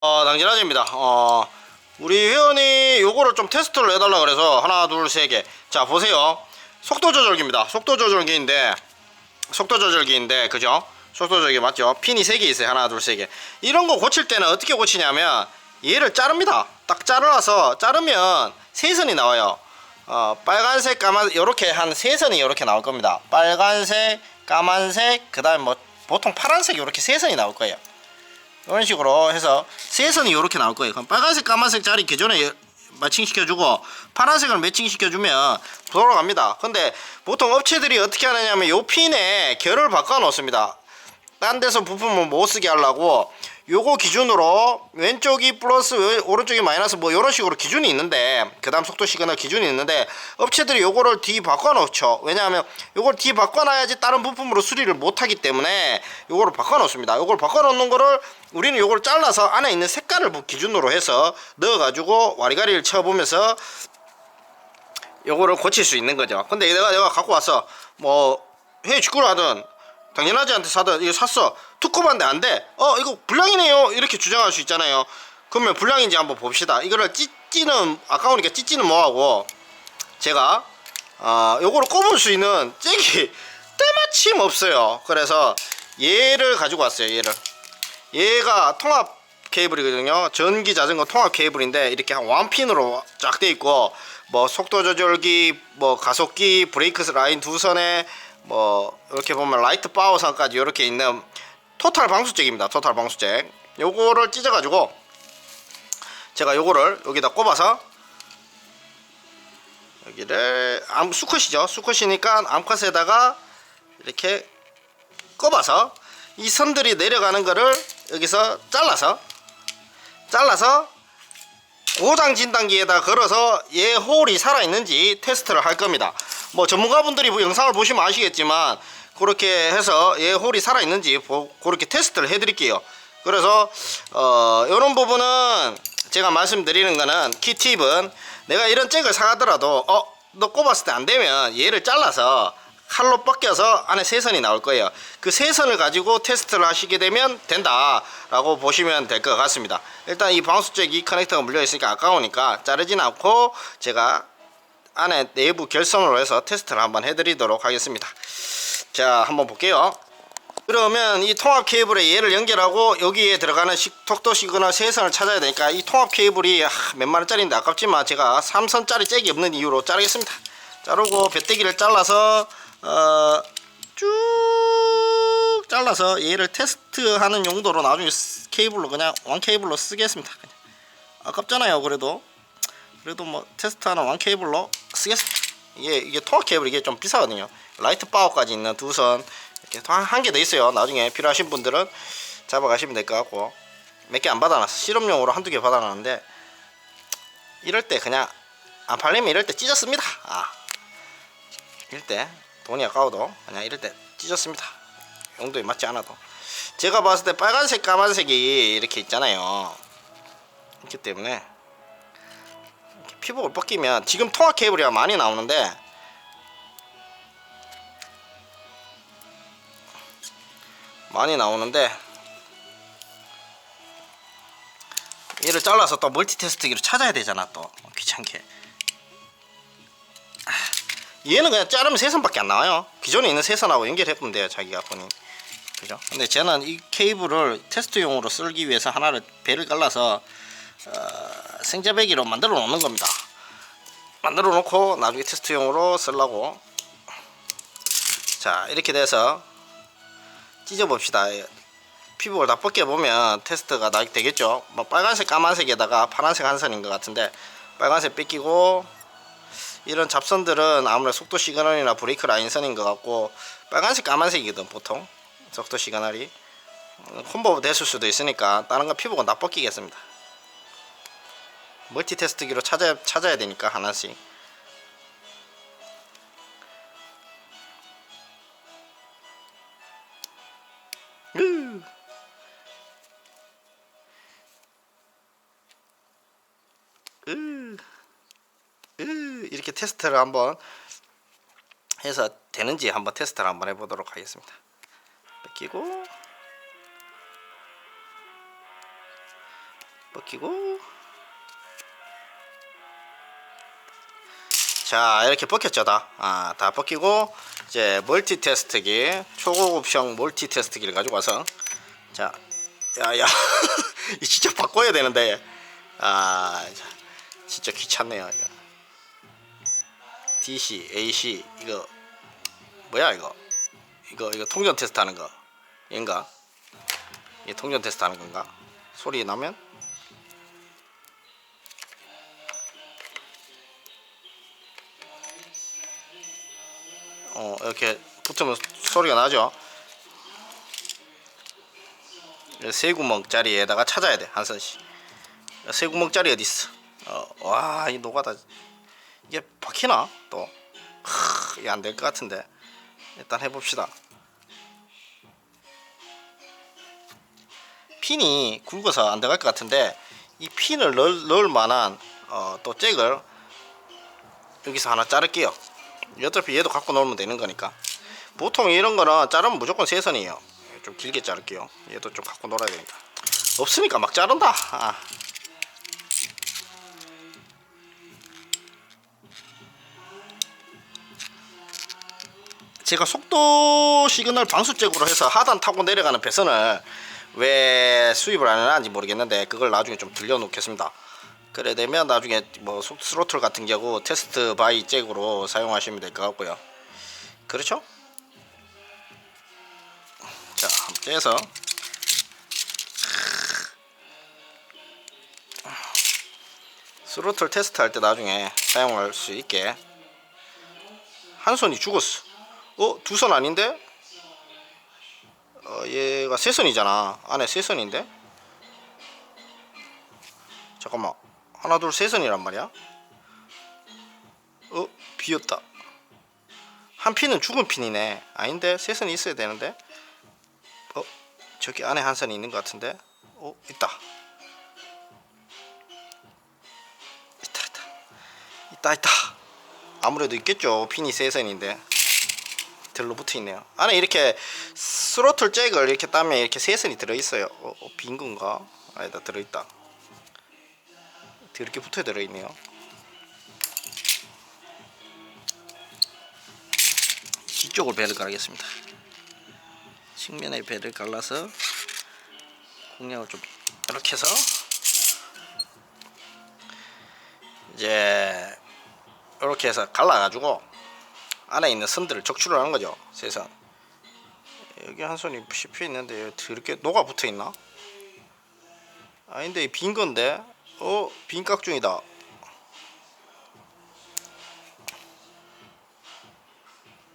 당진아재입니다. 우리 회원이 요거를 좀 테스트를 해달라 그래서 하나, 둘, 세 개. 자, 보세요. 속도 조절기입니다. 속도 조절기인데, 그죠? 속도 조절기 맞죠? 핀이 3개 있어요. 하나, 둘, 세 개. 이런 거 고칠 때는 어떻게 고치냐면, 얘를 자릅니다. 딱 자르면 세 선이 나와요. 빨간색, 까만, 요렇게 한 세 선이 요렇게 나올 겁니다. 빨간색, 까만색, 그 다음에 뭐, 보통 파란색 요렇게 세 선이 나올 거예요. 이런 식으로 해서 세 선이 이렇게 나올 거예요. 그럼 빨간색, 까만색 자리 기존에 매칭시켜주고 파란색을 매칭시켜주면 돌아갑니다. 근데 보통 업체들이 어떻게 하느냐면 요 핀에 결을 바꿔 놓습니다. 딴 데서 부품을 못 쓰게 하려고 요거 기준으로 왼쪽이 플러스 오른쪽이 마이너스 뭐 이런 식으로 기준이 있는데, 그 다음 속도 시그널 기준이 있는데 업체들이 요거를 뒤 바꿔 놓죠. 왜냐하면 요걸 뒤 바꿔 놔야지 다른 부품으로 수리를 못 하기 때문에 요거를 바꿔 놓습니다. 요걸 바꿔 놓는 거를 우리는 요걸 잘라서 안에 있는 색깔을 기준으로 해서 넣어 가지고 와리가리를 쳐보면서 요거를 고칠 수 있는 거죠. 근데 내가 갖고 와서 뭐 회의 축구를 하든 당연하지한테 사든 이거 샀어, 투컵한데 안 돼, 이거 불량이네요 이렇게 주장할 수 있잖아요. 그러면 불량인지 한번 봅시다. 이거를 찢지는 아까우니까 찢지는 뭐하고 제가 요거를 꼽을 수 있는 잭이 때마침 없어요. 그래서 얘를 가지고 왔어요. 얘가 통합 케이블이거든요. 전기 자전거 통합 케이블인데 이렇게 한 완핀으로 쫙 돼 있고, 뭐 속도 조절기, 뭐 가속기, 브레이크 라인 두 선에 뭐 이렇게 보면 라이트 파워선까지 이렇게 있는 토탈 방수잭입니다. 토탈 방수잭. 요거를 찢어 가지고 제가 요거를 여기다 꼽아서, 여기를 수컷이죠. 수컷이니까 암컷에다가 이렇게 꼽아서 이 선들이 내려가는 거를 여기서 잘라서 고장 진단기에다 걸어서 얘 홀이 살아있는지 테스트를 할 겁니다. 뭐 전문가분들이 영상을 보시면 아시겠지만 그렇게 해서 얘 홀이 살아있는지 그렇게 테스트를 해드릴게요. 그래서 이런 부분은 제가 말씀드리는 거는, 키팁은 내가 이런 잭을 사가더라도 너 꼽았을 때 안되면 얘를 잘라서 칼로 벗겨서 안에 세 선이 나올 거예요. 그 세 선을 가지고 테스트를 하시게 되면 된다 라고 보시면 될 것 같습니다. 일단 이 방수잭 이 커넥터가 물려 있으니까 아까우니까 자르진 않고 제가 안에 내부 결선으로 해서 테스트를 한번 해드리도록 하겠습니다. 자, 한번 볼게요. 그러면 이 통합 케이블에 얘를 연결하고 여기에 들어가는 속도 시그널 세 선을 찾아야 되니까, 이 통합 케이블이 몇만원짜리인데 아깝지만 제가 3선짜리 잭이 없는 이유로 자르겠습니다. 자르고 배때기를 잘라서 쭉 잘라서 얘를 테스트하는 용도로 나중에 케이블로 그냥 왕 케이블로 쓰겠습니다. 아깝잖아요. 그래도 뭐 테스트하는 왕 케이블로 쓰겠습니다. 이게 통합 케이블 이게 좀 비싸거든요. 라이트 파워까지 있는 두 선 이렇게 한 개 더 있어요. 나중에 필요하신 분들은 잡아가시면 될 것 같고, 몇 개 안 받아놨어. 실험용으로 한두 개 받아놨는데 이럴 때 그냥 안 팔리면 이럴 때 찢었습니다. 이럴 때 돈이 아까워도 그냥 이럴 때 찢었습니다. 용도에 맞지 않아도. 제가 봤을 때 빨간색, 까만색이 이렇게 있잖아요. 있기 때문에 피복을 벗기면, 지금 통합 케이블이 많이 나오는데 얘를 잘라서 또 멀티테스트기로 찾아야 되잖아. 또 귀찮게. 얘는 그냥 자르면 세 선밖에 안 나와요. 기존에 있는 세 선하고 연결해보면 돼요. 자기가 본인. 그죠? 근데 저는 이 케이블을 테스트용으로 쓰기 위해서 하나를 배를 갈라서 생자배기로 만들어 놓는 겁니다. 만들어 놓고 나중에 테스트용으로 쓰려고. 자, 이렇게 돼서 찢어 봅시다. 피부를 다 벗겨보면 테스트가 되겠죠. 뭐 빨간색, 까만색에다가 파란색 한 선인 것 같은데, 빨간색 뺏기고, 이런 잡선들은 아무래도 속도 시그널이나 브레이크 라인선인 것 같고, 빨간색, 까만색이거든 보통 속도 시그널이. 콤보 됐을 수도 있으니까 다른 거 피부가 다 벗기겠습니다. 멀티 테스트기로 찾아야 되니까 하나씩. 이렇게 테스트를 한번 해서 되는지 한번 테스트를 한번 해보도록 하겠습니다. 뺏기고 벗기고. 자, 이렇게 벗겼죠. 다 벗기고 이제 멀티 테스트기, 초고급형 멀티 테스트기를 가지고 와서, 자, 야야 이 진짜 바꿔야 되는데 진짜 귀찮네요. 이거 DC, AC 이거 뭐야 이거 통전 테스트 하는 거 얘인가? 이게 통전 테스트 하는 건가? 소리 나면 이렇게 붙으면 소리가 나죠. 세 구멍짜리에다가 찾아야 돼. 한선씨 세 구멍짜리 어딨어. 와, 이 노가다 이게 박히나 또. 이게 안 될 것 같은데 일단 해봅시다. 핀이 굵어서 안 들어갈 것 같은데 이 핀을 넣을 만한 또 잭을 여기서 하나 자를게요. 어차피 얘도 갖고 놀면 되는 거니까. 보통 이런 거는 자르면 무조건 세선이에요. 좀 길게 자를게요. 얘도 좀 갖고 놀아야 되니까. 없으니까 막 자른다. 제가 속도 시그널 방수잭으로 해서 하단 타고 내려가는 배선을 왜 수입을 안 해놨는지 모르겠는데 그걸 나중에 좀 들려놓겠습니다. 그래 되면 나중에 뭐 스로틀 같은 경우 테스트 바이 잭으로 사용하시면 될 것 같고요. 그렇죠? 자, 한번 째서 스로틀 테스트 할 때 나중에 사용할 수 있게. 한 손이 죽었어. 두 선 아닌데? 얘가 세 선이잖아. 안에 세 선인데? 잠깐만, 하나 둘 세 선이란 말이야. 비었다. 한 핀은 죽은 핀이네. 아닌데 세 선이 있어야 되는데. 저기 안에 한 선이 있는 것 같은데. 있다. 있다. 아무래도 있겠죠. 핀이 세 선인데 들로 붙어 있네요. 안에 이렇게 스로틀 잭을 이렇게 따면 이렇게 세 선이 들어 있어요. 빈 건가? 아니다, 들어 있다. 이렇게 붙어 들어 있네요. 뒤쪽을 배를 깔겠습니다. 측면에 배를 갈라서 공략을 좀 이렇게 해서 이제 이렇게 해서 갈라가지고 안에 있는 선들을 적출을 하는 거죠. 세선. 여기 한 손이 씹혀 있는데 이렇게 녹아 붙어 있나? 아닌데 빈 건데. 빈 깍중이다.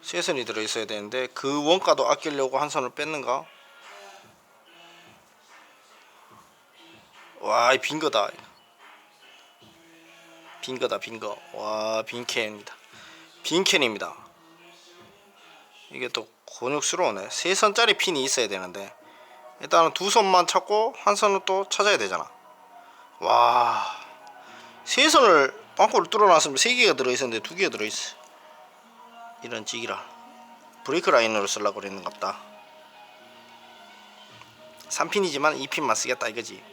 세 선이 들어 있어야 되는데 그 원가도 아끼려고 한 선을 뺐는가? 와, 이 빈 거다. 빈 거. 와, 빈캔입니다. 빈캔입니다. 이게 또 곤욕스러우네. 세 선짜리 핀이 있어야 되는데 일단은 두 선만 찾고 한 선은 또 찾아야 되잖아. 와, 세 선을 빵꾸를 뚫어놨으면 세 개가 들어있었는데 두 개가 들어있어. 이런 찌기라. 브레이크 라인으로 쓰려고 그랬는갑다. 3핀이지만 2핀만 쓰겠다 이거지.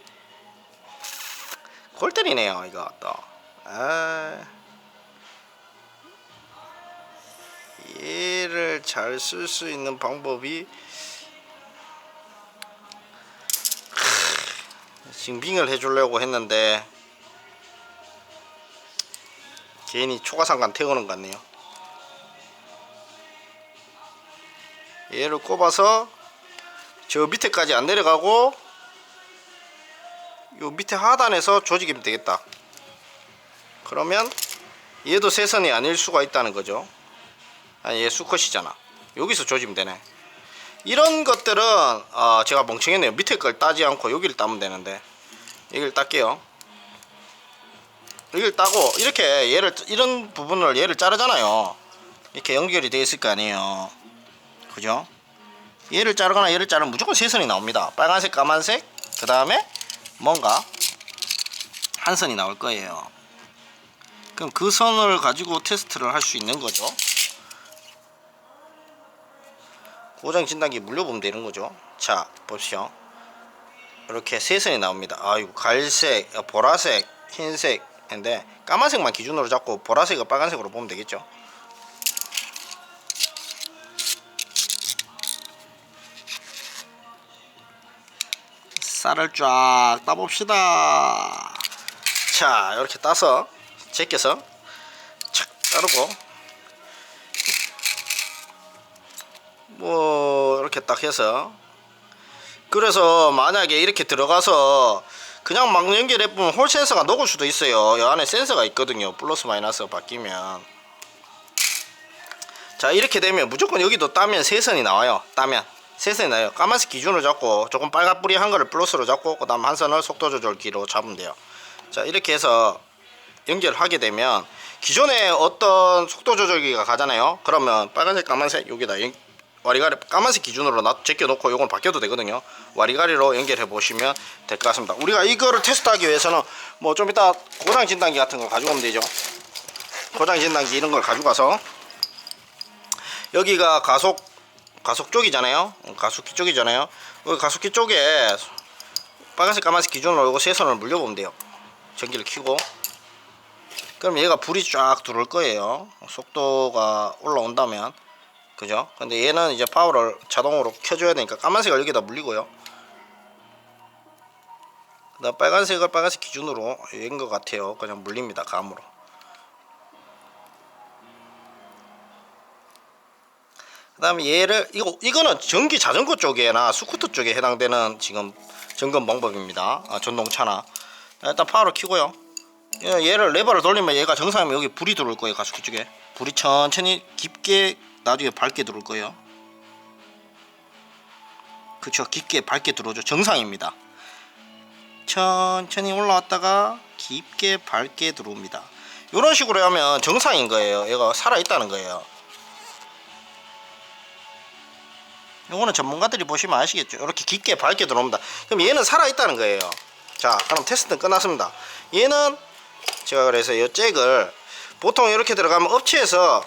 골 때리네요 이거 또. 얘를 잘 쓸 수 있는 방법이 징빙을 해주려고 했는데 괜히 초가상관 태우는 것 같네요. 얘를 꼽아서 저 밑에까지 안 내려가고 요 밑에 하단에서 조직이면 되겠다. 그러면 얘도 세선이 아닐 수가 있다는 거죠. 아니, 얘 수컷이잖아. 여기서 조지면 되네. 이런 것들은 제가 멍청했네요. 밑에 걸 따지 않고 여기를 따면 되는데 여기를 딸게요. 여기를 따고 이렇게 이런 부분을 얘를 자르잖아요. 이렇게 연결이 되어 있을 거 아니에요. 그죠? 얘를 자르거나 얘를 자르면 무조건 세 선이 나옵니다. 빨간색, 까만색, 그 다음에 뭔가 한 선이 나올 거예요. 그럼 그 선을 가지고 테스트를 할 수 있는 거죠. 고장 진단기 물려보면 되는 거죠. 자, 보십시오. 이렇게 세선이 나옵니다. 아이고, 갈색, 보라색, 흰색인데 까만색만 기준으로 잡고 보라색과 빨간색으로 보면 되겠죠. 쌀을 쫙 따봅시다. 자, 이렇게 따서 제껴서 착 자르고 뭐 이렇게 딱 해서, 그래서 만약에 이렇게 들어가서 그냥 막 연결해보면 홀 센서가 녹을 수도 있어요. 이 안에 센서가 있거든요. 플러스 마이너스 바뀌면. 자, 이렇게 되면 무조건 여기도 따면 세선이 나와요. 따면 세선이 나요. 까만색 기준으로 잡고 조금 빨갛뿌리 한 거를 플러스로 잡고 그 다음 한 선을 속도 조절기로 잡으면 돼요. 자, 이렇게 해서 연결하게 되면 기존에 어떤 속도 조절기가 가잖아요. 그러면 빨간색 까만색 여기다 와리가리 까만색 기준으로 제껴놓고 요건 바뀌어도 되거든요. 와리가리로 연결해 보시면 될 것 같습니다. 우리가 이거를 테스트하기 위해서는 뭐 좀 이따 고장 진단기 같은 거 가져오면 되죠. 고장 진단기 이런 걸 가져가서, 여기가 가속 쪽이잖아요. 가속기 쪽이잖아요. 여기 가속기 쪽에 빨간색 까만색 기준으로 요거 세 선을 물려보면 돼요. 전기를 켜고, 그럼 얘가 불이 쫙 들어올 거예요. 속도가 올라온다면. 그죠? 근데 얘는 이제 파워를 자동으로 켜줘야 되니까 까만색을 여기다 물리고요. 그 다음 빨간색을 빨간색 기준으로 연 것 같아요. 그냥 물립니다. 감으로. 그 다음에 얘를 이거는 전기 자전거 쪽에나 스쿠터 쪽에 해당되는 지금 점검 방법입니다. 전동차나. 일단 파워를 켜고요. 얘를 레버를 돌리면 얘가 정상이면 여기 불이 들어올 거예요. 가속기 쪽에 불이 천천히 깊게 나중에 밝게 들어올 거예요. 그쵸, 깊게 밝게 들어오죠. 정상입니다. 천천히 올라왔다가 깊게 밝게 들어옵니다. 이런 식으로 하면 정상인 거예요. 얘가 살아있다는 거예요. 요거는 전문가들이 보시면 아시겠죠. 이렇게 깊게 밝게 들어옵니다. 그럼 얘는 살아있다는 거예요. 자, 그럼 테스트는 끝났습니다. 얘는 제가 그래서 이 잭을 보통 이렇게 들어가면 업체에서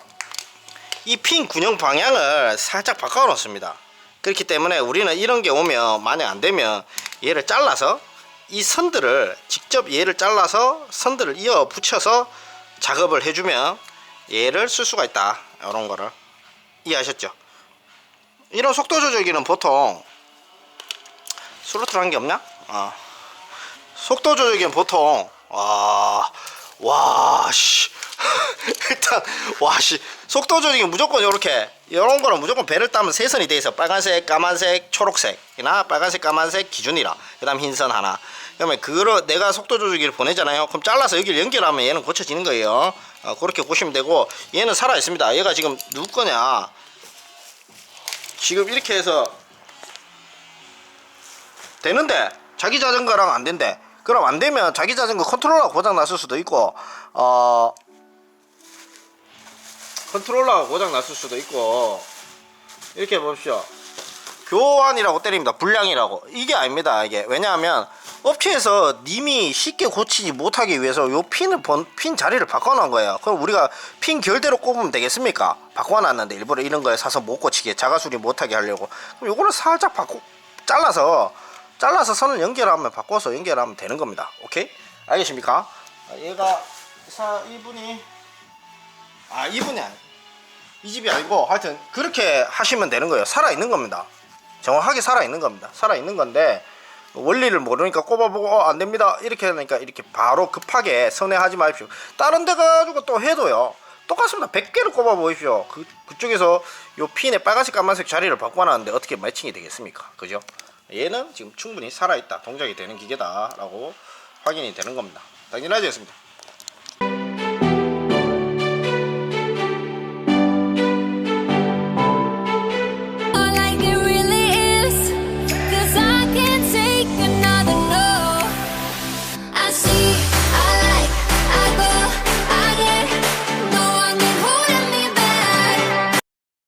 이 핀 군용 방향을 살짝 바꿔 놓습니다. 그렇기 때문에 우리는 이런 게 오면 만약 안 되면 얘를 잘라서 이 선들을 직접 얘를 잘라서 선들을 이어 붙여서 작업을 해주면 얘를 쓸 수가 있다. 이런 거를 이해하셨죠? 이런 속도 조절기는 보통 스로틀 한 게 없냐? 속도 조절기는 보통 와씨 일단 와씨 속도 조절기 무조건 요렇게 이런 거는 무조건 배를 따면 세 선이 돼 있어. 빨간색, 까만색, 초록색이나 빨간색, 까만색 기준이라. 그다음 흰선 하나. 그러면 그거를 내가 속도 조절기를 보내잖아요. 그럼 잘라서 여기를 연결하면 얘는 고쳐지는 거예요. 그렇게 보시면 되고, 얘는 살아 있습니다. 얘가 지금 누구 거냐? 지금 이렇게 해서 되는데 자기 자전거랑 안 된대. 그럼 안 되면 자기 자전거 컨트롤러가 고장 났을 수도 있고, 컨트롤러가 고장 났을 수도 있고, 이렇게 보십시오. 교환이라고 때립니다. 불량이라고. 이게 아닙니다. 이게 왜냐하면 업체에서 님이 쉽게 고치지 못하기 위해서 요 핀 자리를 바꿔놓은 거예요. 그럼 우리가 핀 결대로 꼽으면 되겠습니까? 바꿔놨는데 일부러 이런 거에 사서 못 고치게, 자가수리 못하게 하려고. 그럼 요거를 살짝 잘라서 선을 연결하면, 바꿔서 연결하면 되는 겁니다. 오케이? 알겠습니까? 얘가 이분이 아니, 이 집이 아니고 하여튼 그렇게 하시면 되는 거예요. 살아있는 겁니다. 정확하게 살아있는 겁니다. 살아있는 건데 원리를 모르니까 꼽아보고 안됩니다 이렇게 하니까 이렇게 바로 급하게 선회하지 마십시오. 다른 데 가지고 또 해도요 똑같습니다. 100개를 꼽아 보십시오. 그쪽에서 요 핀의 빨간색 까만색 자리를 바꿔놨는데 어떻게 매칭이 되겠습니까? 그죠? 얘는 지금 충분히 살아있다, 동작이 되는 기계다 라고 확인이 되는 겁니다. 당연하겠습니다.